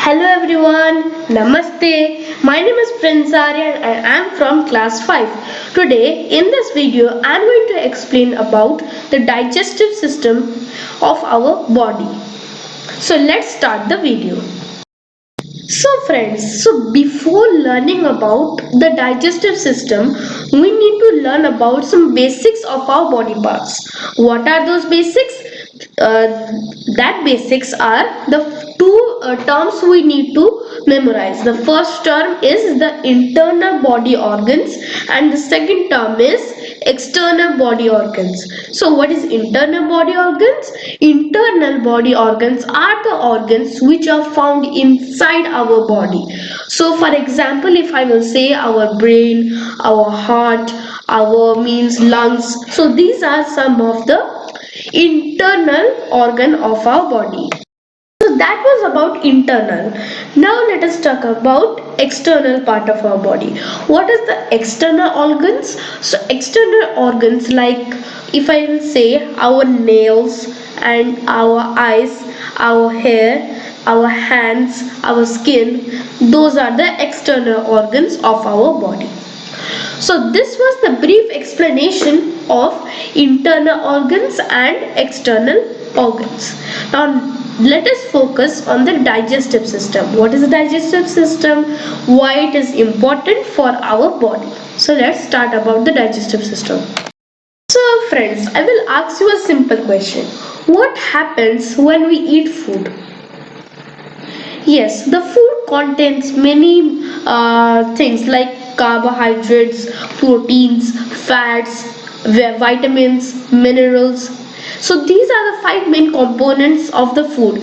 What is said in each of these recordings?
Hello everyone, Namaste. My name is Prince Arya and I am from class 5. Today in this video I am going to explain about the digestive system of our body. So let's start the video. So before learning about the digestive system, we need to learn about some basics of our body parts. What are those basics? That basics are the two terms we need to memorize. The first term is the internal body organs and the second term is external body organs. So what is internal body organs? Internal body organs are the organs which are found inside our body. So for example, if I will say our brain, our heart, our means lungs, so these are some of the internal organ of our body. So that was about internal. Now let us talk about external part of our body. What is the external organs? So external organs, like if I will say our nails and our eyes, our hair, our hands, our skin, those are the external organs of our body. So this was the brief explanation of internal organs and external organs. Now let us focus on the digestive system. What is the digestive system? Why it is important for our body? So let's start about the digestive system. So friends, I will ask you a simple question. What happens when we eat food? Yes, the food contains many things like carbohydrates, proteins, fats, vitamins, minerals. So these are the five main components of the food.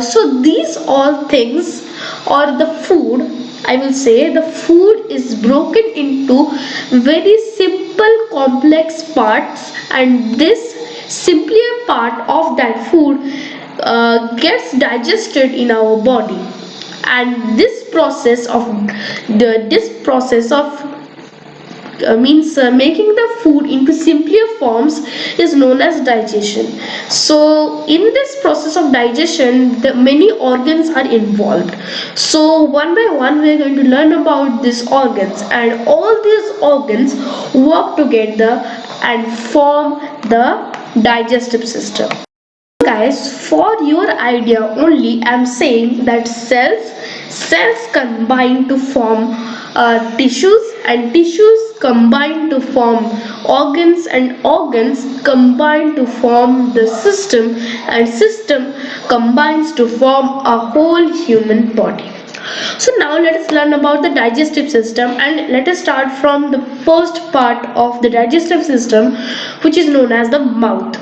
So these all things or the food, I will say the food is broken into very simple complex parts, and this simpler part of that food gets digested in our body, and this process of means making the food into simpler forms is known as digestion. So in this process of digestion, the many organs are involved. So one by one we are going to learn about these organs, and all these organs work together and form the digestive system. Guys, for your idea only, I'm saying that cells combine to form tissues, and tissues combine to form organs, and organs combine to form the system, and system combines to form a whole human body. So now let us learn about the digestive system, and let us start from the first part of the digestive system, which is known as the mouth.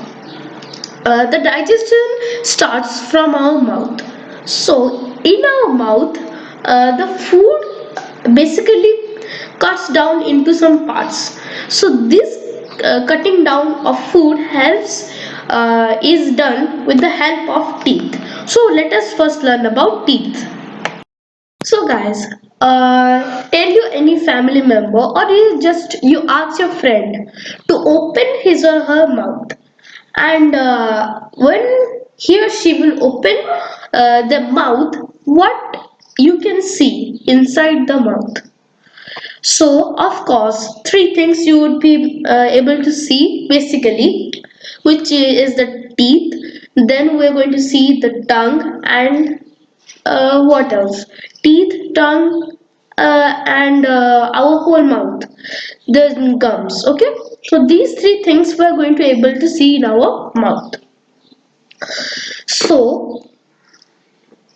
The digestion starts from our mouth. So in our mouth, the food basically cuts down into some parts. So this cutting down of food helps is done with the help of teeth. So let us first learn about teeth. So guys, tell you any family member, or you ask your friend to open his or her mouth, and when he or she will open the mouth, what you can see inside the mouth? So of course three things you would be able to see basically, which is the teeth, then we're going to see the tongue, and what else? Teeth, tongue, and our whole mouth, the gums. Okay, so these three things we are going to able to see in our mouth. So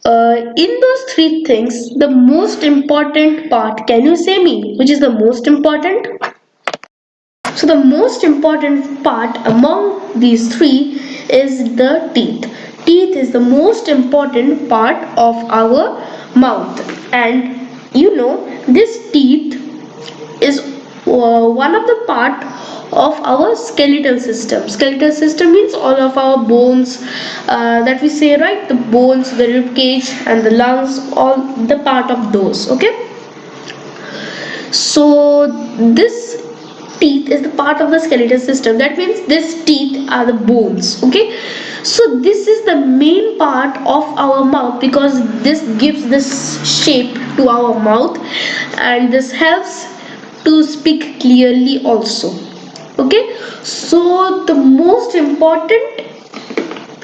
in those three things, the most important part, can you say me which is the most important? So the most important part among these three is the teeth. Teeth is the most important part of our mouth, and you know this teeth is one of the part of our skeletal system. Skeletal system means all of our bones, that we say, right? The bones, the rib cage, and the lungs, all the part of those. Okay. So this teeth is the part of the skeletal system. That means this teeth are the bones. Okay. So this is the main part of our mouth, because this gives this shape to our mouth, and this helps to speak clearly also. Okay, so the most important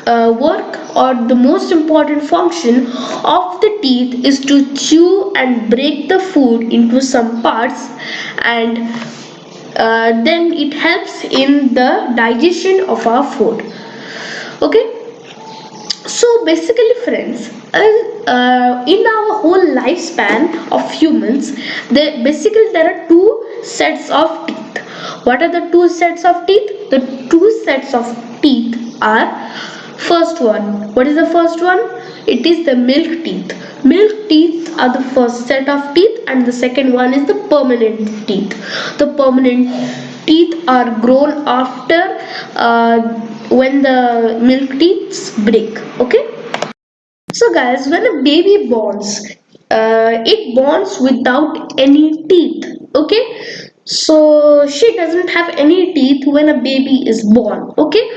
work, or the most important function of the teeth, is to chew and break the food into some parts, and then it helps in the digestion of our food. Okay, so basically friends, in our whole lifespan of humans, there are two sets of teeth. What are the two sets of teeth? The two sets of teeth are, first one, what is the first one? It is the milk teeth. Milk teeth are the first set of teeth, and the second one is the permanent teeth. The permanent teeth are grown after, when the milk teeth break. Okay, so guys, when a baby borns, it borns without any teeth. Okay, so she doesn't have any teeth when a baby is born. Okay,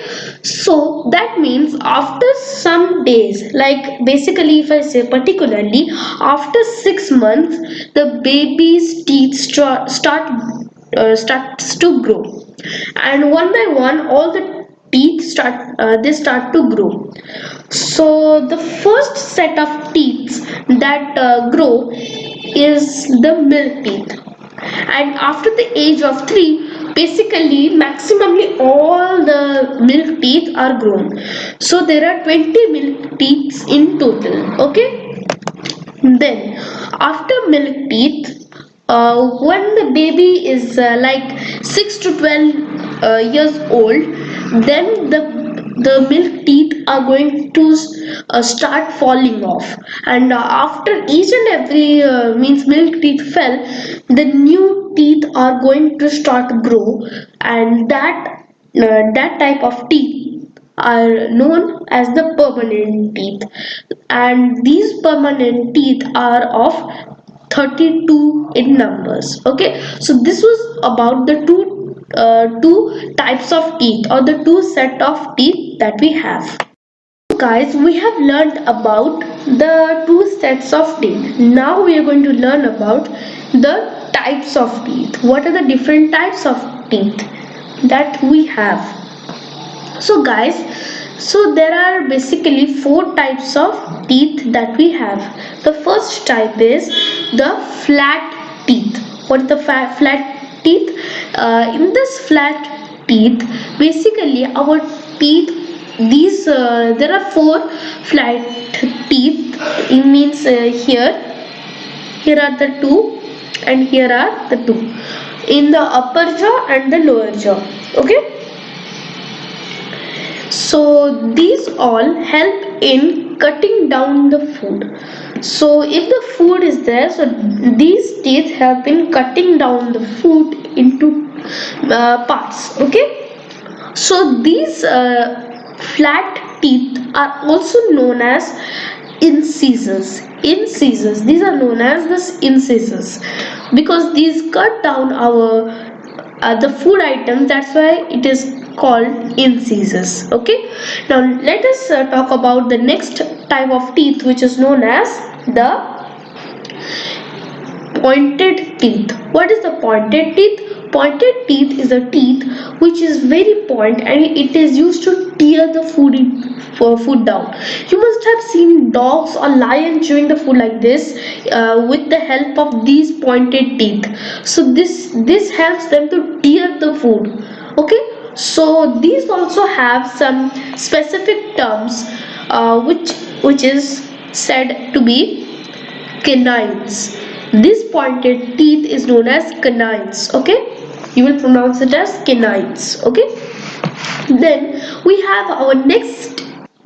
so that means after some days, like basically if I say particularly after 6 months, the baby's teeth starts to grow, and one by one all the teeth start to grow. So the first set of teeth that grow is the milk teeth, and after the age of 3, basically maximally all the milk teeth are grown. So there are 20 milk teeth in total. Okay, then after milk teeth, when the baby is like 6 to 12 years old, then the milk teeth are going to start falling off, and after each and every means milk teeth fell, the new teeth are going to start grow, and that type of teeth are known as the permanent teeth, and these permanent teeth are of 32 in numbers. Okay, so this was about the two types of teeth, or the two set of teeth that we have. Guys, we have learned about the two sets of teeth. Now we are going to learn about the types of teeth. What are the different types of teeth that we have? So guys, so there are basically four types of teeth that we have. The first type is the flat teeth. What is the flat teeth? In this flat teeth, basically our teeth, these there are four flat teeth. It means here are the two, and here are the two in the upper jaw and the lower jaw. Okay, so these all help in cutting down the food. So if the food is there, so these teeth help in cutting down the food into parts. Okay, so these flat teeth are also known as incisors. Incisors, these are known as the incisors, because these cut down our the food items. That's why it is called incisors. Okay, now let us talk about the next type of teeth, which is known as the pointed teeth. What is the pointed teeth? Pointed teeth is a teeth which is very point, and it is used to tear the food down. You must have seen dogs or lions chewing the food like this, with the help of these pointed teeth. So this helps them to tear the food. Okay, so these also have some specific terms, which is said to be canines. This pointed teeth is known as canines. Okay, you will pronounce it as canines. Okay, then we have our next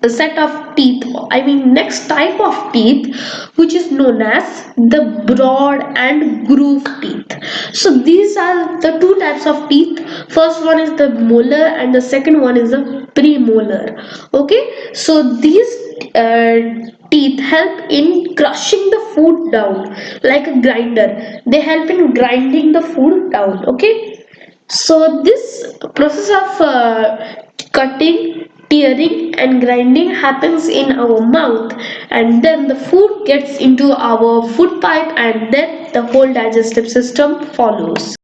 set of teeth, I mean next type of teeth, which is known as the broad and groove teeth. So these are the two types of teeth. First one is the molar, and the second one is the premolar. Okay, so these teeth help in crushing the food down like a grinder. They help in grinding the food down. Okay, so this process of cutting tearing and grinding happens in our mouth, and then the food gets into our food pipe, and then the whole digestive system follows.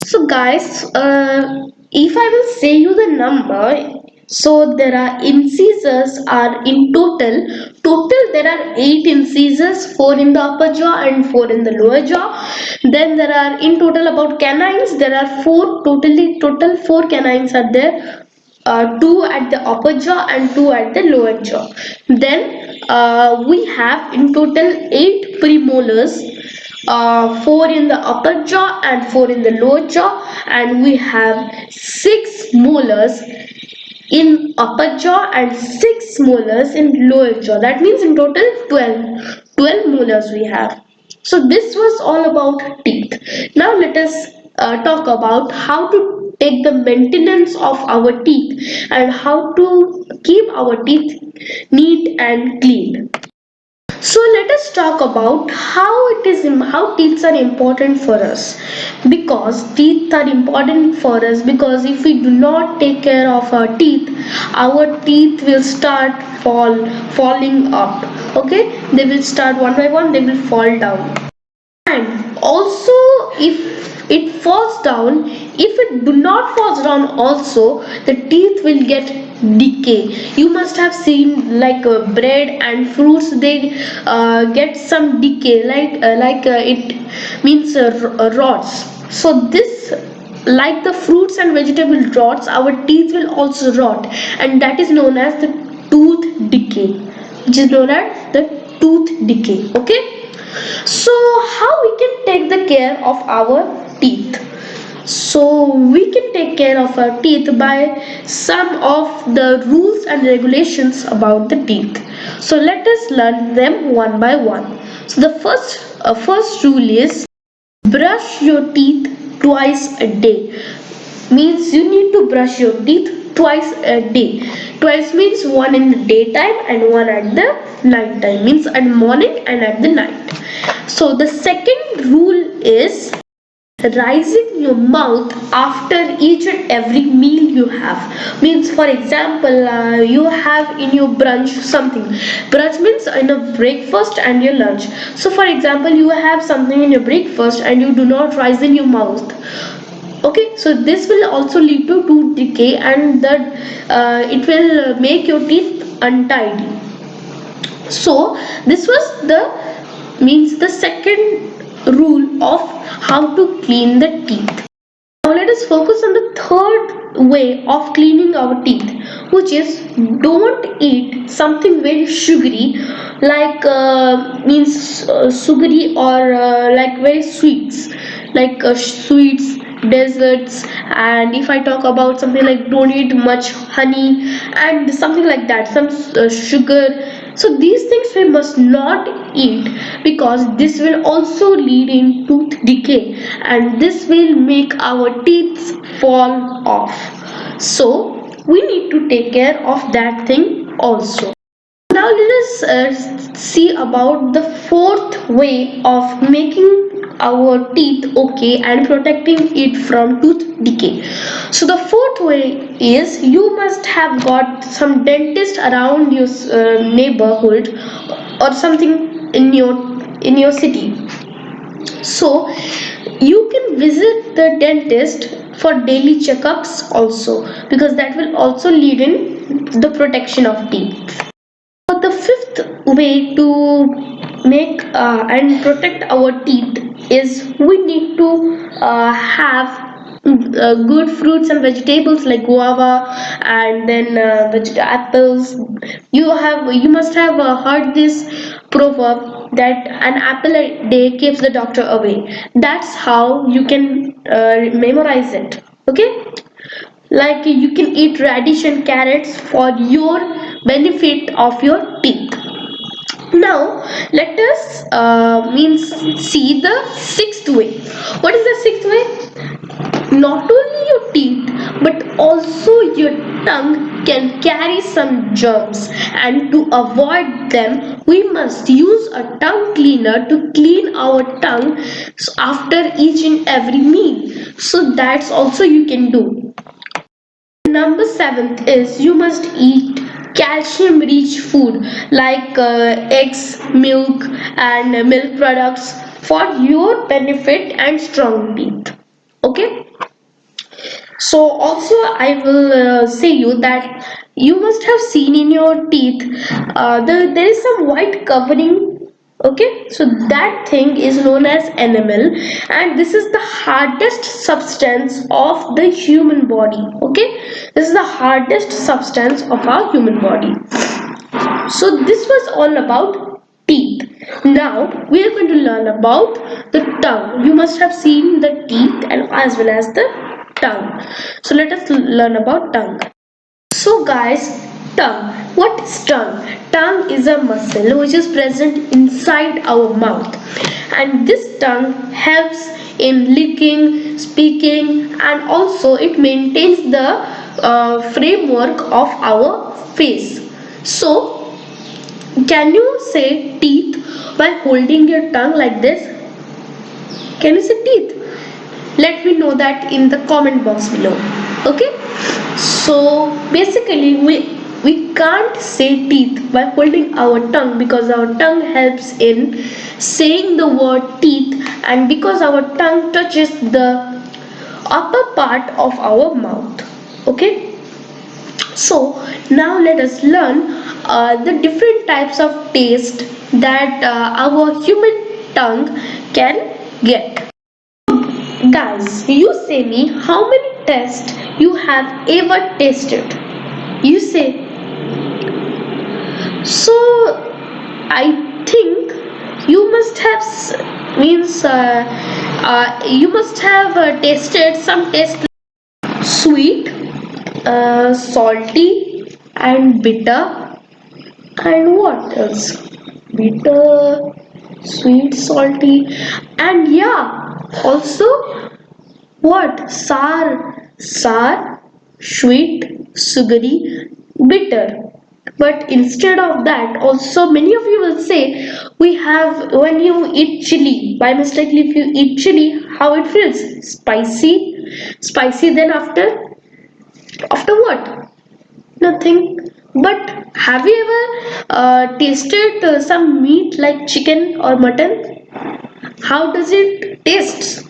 So guys, if I will say you the number, so there are incisors are in total there are 8 incisors, 4 in the upper jaw and 4 in the lower jaw. Then there are in total about canines, there are 4 total 4 canines are there, 2 at the upper jaw and 2 at the lower jaw. Then we have in total 8 premolars, 4 in the upper jaw and 4 in the lower jaw, and we have 6 molars in upper jaw and 6 molars in lower jaw. That means in total 12 molars we have. So this was all about teeth. Now let us talk about how to take the maintenance of our teeth and how to keep our teeth neat and clean. So let us talk about how teeth are important for us. Because teeth are important for us because if we do not take care of our teeth will start falling up. Okay, they will start one by one, they will fall down. And also, if it falls down, if it do not falls down also, the teeth will get decay. You must have seen like bread and fruits, they get some decay, it means rots. So this, like the fruits and vegetable rots, our teeth will also rot, and that is known as the tooth decay, which is known as the tooth decay. Okay, so how we can take the care of our teeth? So we can take care of our teeth by some of the rules and regulations about the teeth. So let us learn them one by one. So the first rule is brush your teeth twice a day. Means you need to brush your teeth twice a day. Twice means one in the daytime and one at the night time, means at morning and at the night. So the second rule is rising your mouth after each and every meal you have. Means for example, you have in your brunch something. Brunch means in a breakfast and your lunch. So for example, you have something in your breakfast and you do not rise in your mouth. Okay, so this will also lead to tooth decay, and that it will make your teeth untidy. So this was the second rule of how to clean the teeth. Now let us focus on the third way of cleaning our teeth, which is don't eat something very sugary, like means sugary or like very sweets, like sweets, desserts. And if I talk about something like don't eat much honey and something like that, some sugar. So these things we must not eat because this will also lead in tooth decay, and this will make our teeth fall off. So we need to take care of that thing also. Now let us see about the fourth way of making our teeth okay and protecting it from tooth decay. So the fourth way is you must have got some dentist around your neighborhood or something in your city. So you can visit the dentist for daily checkups also, because that will also lead in the protection of teeth. So the fifth way to make and protect our teeth is we need to have good fruits and vegetables like guava, and then apples. You must have heard this proverb that an apple a day keeps the doctor away. That's how you can memorize it. Okay, like you can eat radish and carrots for your benefit of your teeth. Now let us means see the sixth way. What is the sixth way? Not only your teeth but also your tongue can carry some germs, and to avoid them we must use a tongue cleaner to clean our tongue after each and every meal. So that's also you can do. Number seventh is you must eat calcium rich food like eggs, milk, and milk products for your benefit and strong teeth. Okay. So also I will say you that you must have seen in your teeth there is some white covering. Okay, so that thing is known as enamel, and this is the hardest substance of the human body. Okay, this is the hardest substance of our human body. So this was all about teeth. Now we are going to learn about the tongue. You must have seen the teeth and as well as the tongue. So let us learn about tongue. So guys, tongue. What is tongue? Tongue is a muscle which is present inside our mouth, and this tongue helps in licking, speaking, and also it maintains the framework of our face. So can you say teeth by holding your tongue like this? Can you say teeth? Let me know that in the comment box below. Okay? So basically we can't say teeth by holding our tongue because our tongue helps in saying the word teeth, and because our tongue touches the upper part of our mouth. Okay? So now let us learn the different types of taste that our human tongue can get. Guys, you say me how many tests you have ever tasted. You say. So I think you must have you must have tasted some taste sweet, salty, and bitter, and what else? Bitter, sweet, salty, and yeah, also what? Sour, sweet, sugary, bitter. But instead of that, also many of you will say we have when you eat chili, by mistake if you eat chili, how it feels? Spicy, then after what? Nothing. But have you ever tasted some meat like chicken or mutton? How does it taste?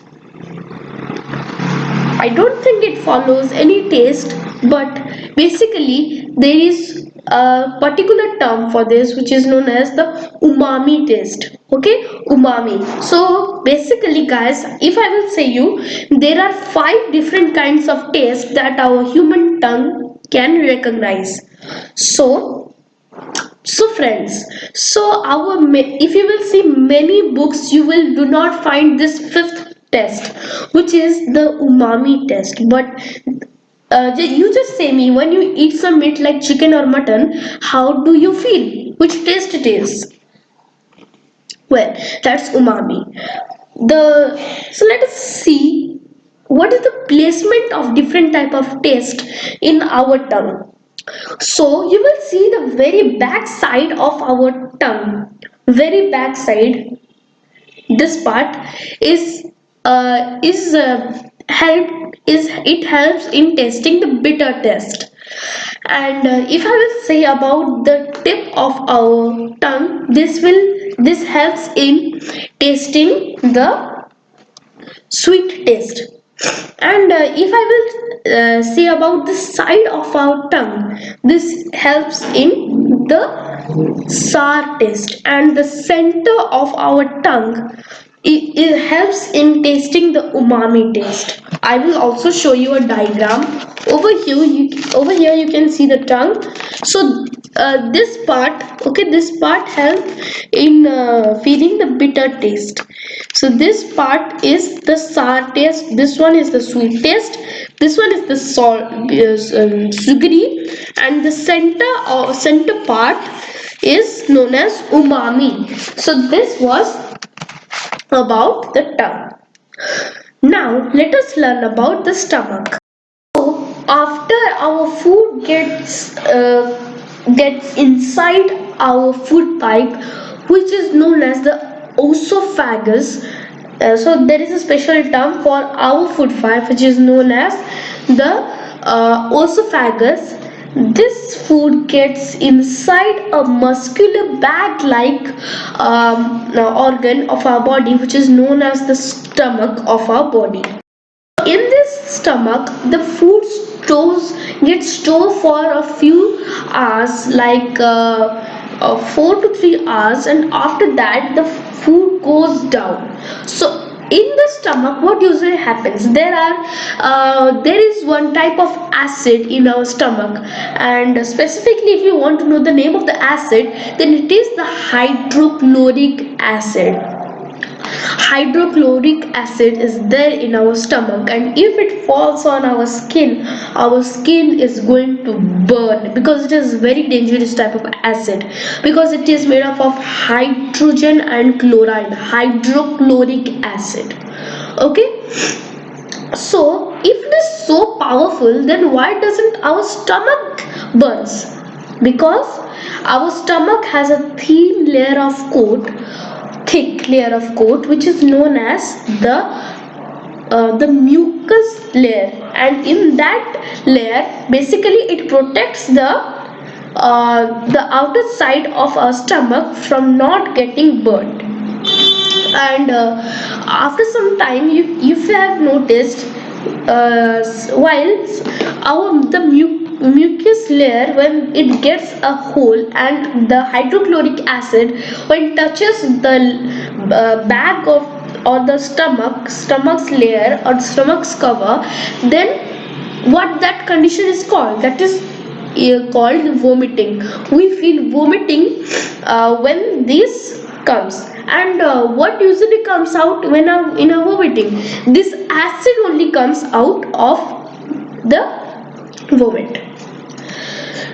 I don't think it follows any taste, but basically there is a particular term for this which is known as the umami taste. Okay, umami. So basically guys, if I will say you, there are 5 different kinds of taste that our human tongue can recognize. So friends, so if you will see many books, you will do not find this fifth test, which is the umami test. But you just say me, when you eat some meat like chicken or mutton, how do you feel? Which taste it is? Well, that's umami. So let us see what is the placement of different type of taste in our tongue. So you will see the very back side of our tongue. Very back side. This part it helps in testing the bitter test. And if I will say about the tip of our tongue, this helps in tasting the sweet taste. And if I will say about the side of our tongue, this helps in the sour taste, and the center of our tongue it helps in tasting the umami taste. I will also show you a diagram. Over here you can see the tongue. So this part, okay, this part helps in feeling the bitter taste. So this part is the sour taste, this one is the sweet taste, this one is the sugary, and the center part is known as umami. So this was about the tongue. Now let us learn about the stomach. So after our food gets inside our food pipe, which is known as the esophagus. So there is a special term for our food pipe which is known as the esophagus. This food gets inside a muscular bag-like organ of our body, which is known as the stomach of our body. In this stomach, the food gets stored for a few hours, like 4 to 3 hours, and after that the food goes down. So in the stomach, what usually happens, there is one type of acid in our stomach, and specifically if you want to know the name of the acid, then it is the hydrochloric acid. Hydrochloric acid is there in our stomach, and if it falls on our skin is going to burn, because it is very dangerous type of acid, because it is made up of hydrogen and chloride, hydrochloric acid. Okay, so if it is so powerful, then why doesn't our stomach burns? Because our stomach has a thick layer of coat, which is known as the mucus layer, and in that layer basically it protects the outer side of our stomach from not getting burnt. And after some time, if you have noticed, while mucus layer, when it gets a hole and the hydrochloric acid, when it touches the bag of or the stomach's layer or stomach's cover, then what that condition is called, that is called vomiting. We feel vomiting when this comes. And what usually comes out in a vomiting, this acid only comes out of the vomit.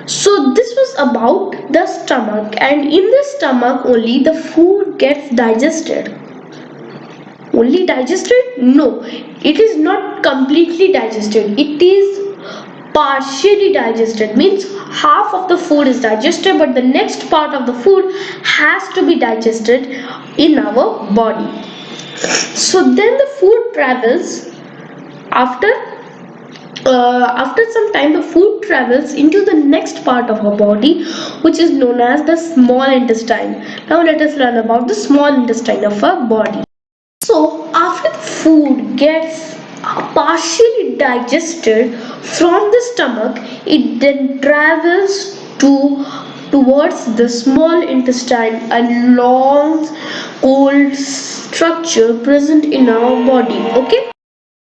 So this was about the stomach, and in the stomach only the food gets digested. Only digested? No, it is not completely digested. It is partially digested, means half of the food is digested, but the next part of the food has to be digested in our body. So then the food travels after some time, the food travels into the next part of our body, which is known as the small intestine. Now let us learn about the small intestine of our body. So after the food gets partially digested from the stomach, it then travels towards the small intestine, a long cold structure present in our body. Okay,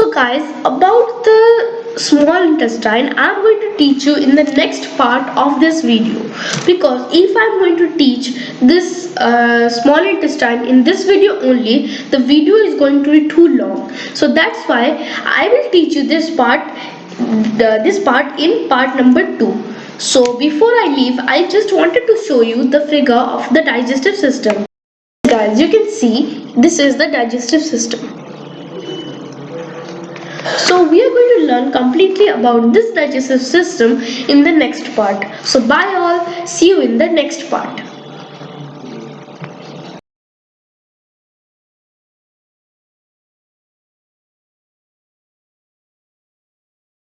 so guys, about the small intestine, I'm going to teach you in the next part of this video, because if I'm going to teach this small intestine in this video only, the video is going to be too long. So that's why I will teach you this part in part number 2. So before I leave, I just wanted to show you the figure of the digestive system. Guys, you can see this is the digestive system. So we are going to learn completely about this digestive system in the next part. So bye all, see you in the next part.